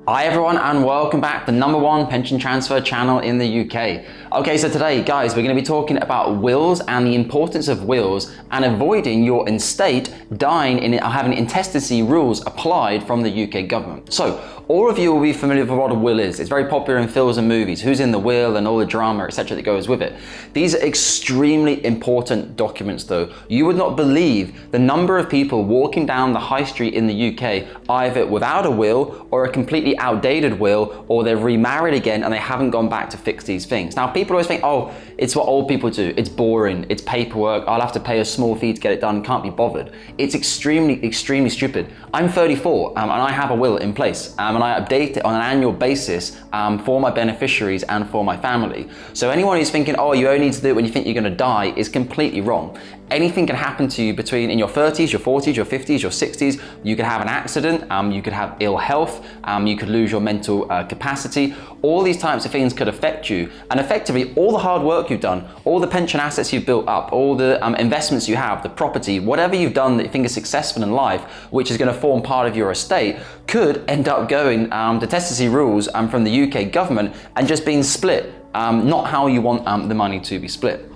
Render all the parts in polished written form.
Hi everyone and welcome back to the #1 pension transfer channel in the UK. Okay, so today guys, we're going to be talking about wills and the importance of wills and avoiding your estate dying in having intestacy rules applied from the UK government. So all of you will be familiar with what a will is. It's very popular in films and movies, who's in the will and all the drama, etc. that goes with it. These are extremely important documents though. You would not believe the number of people walking down the high street in the UK either without a will or a completely outdated will, or they're remarried again and they haven't gone back to fix these things. Now people always think, oh, it's what old people do, it's boring, it's paperwork, I'll have to pay a small fee to get it done, can't be bothered. It's extremely stupid. I'm 34 and I have a will in place and I update it on an annual basis for my beneficiaries and for my family. So anyone who's thinking, oh, you only need to do it when you think you're going to die is completely wrong. Anything can happen to you in your 30s, your 40s, your 50s, your 60s. You could have an accident, you could have ill health, you could lose your mental capacity. All these types of things could affect you. And effectively, all the hard work you've done, all the pension assets you've built up, all the investments you have, the property, whatever you've done that you think is successful in life, which is going to form part of your estate, could end up going to testacy rules from the UK government and just being split, not how you want the money to be split.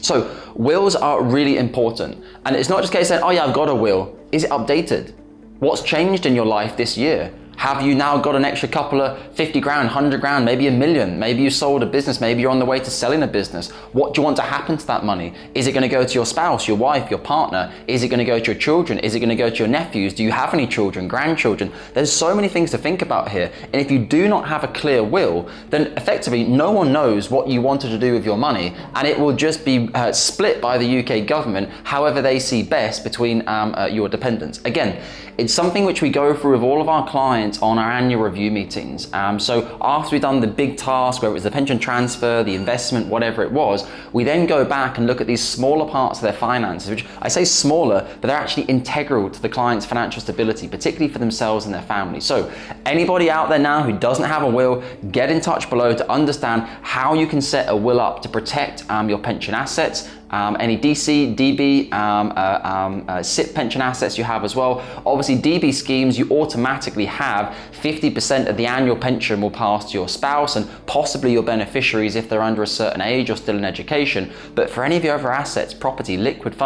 So wills are really important. And it's not just a case of saying, oh yeah, I've got a will. Is it updated? What's changed in your life this year? Have you now got an extra couple of 50 grand, 100 grand, maybe $1 million? Maybe you sold a business, maybe you're on the way to selling a business. What do you want to happen to that money? Is it going to go to your spouse, your wife, your partner? Is it going to go to your children? Is it going to go to your nephews? Do you have any children, grandchildren? There's so many things to think about here. And if you do not have a clear will, then effectively no one knows what you wanted to do with your money, and it will just be split by the UK government however they see best between your dependents. Again, it's something which we go through with all of our clients on our annual review meetings. So after we've done the big task, whether it was the pension transfer, the investment, whatever it was, we then go back and look at these smaller parts of their finances, which I say smaller, but they're actually integral to the client's financial stability, particularly for themselves and their family. So anybody out there now who doesn't have a will, get in touch below to understand how you can set a will up to protect your pension assets, any DC, DB, SIP pension assets you have as well. Obviously DB schemes, you automatically have 50% of the annual pension will pass to your spouse and possibly your beneficiaries if they're under a certain age or still in education. But for any of your other assets, property, liquid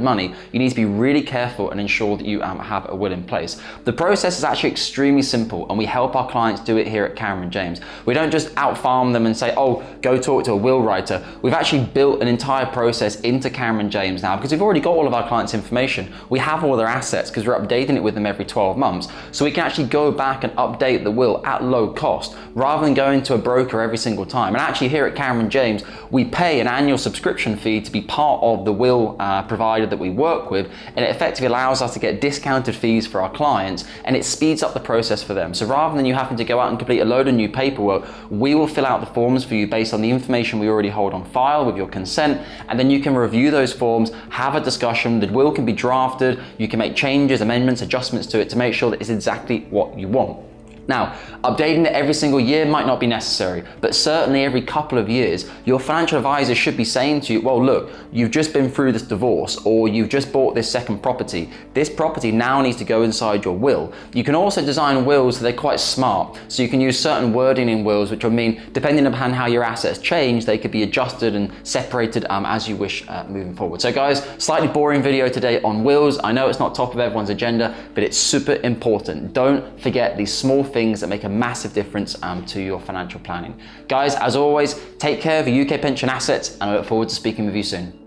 money, you need to be really careful and ensure that you have a will in place. The process is actually extremely simple and we help our clients do it here at Cameron James. We don't just out-farm them and say, oh, go talk to a will writer. We've actually built an entire process into Cameron James now because we've already got all of our clients' information. We have all their assets because we're updating it with them every 12 months. So we can actually go back and update the will at low cost rather than going to a broker every single time. And actually here at Cameron James, we pay an annual subscription fee to be part of the will provider that we work with, and it effectively allows us to get discounted fees for our clients and it speeds up the process for them. So rather than you having to go out and complete a load of new paperwork, we will fill out the forms for you based on the information we already hold on file with your consent, and then you can review those forms, have a discussion, the will can be drafted, you can make changes, amendments, adjustments to it to make sure that it's exactly what you want. Now, updating it every single year might not be necessary, but certainly every couple of years, your financial advisor should be saying to you, well, look, you've just been through this divorce or you've just bought this second property. This property now needs to go inside your will. You can also design wills so they're quite smart. So you can use certain wording in wills, which will mean, depending upon how your assets change, they could be adjusted and separated as you wish moving forward. So guys, slightly boring video today on wills. I know it's not top of everyone's agenda, but it's super important. Don't forget these small things that make a massive difference to your financial planning. Guys, as always, take care of your UK pension assets and I look forward to speaking with you soon.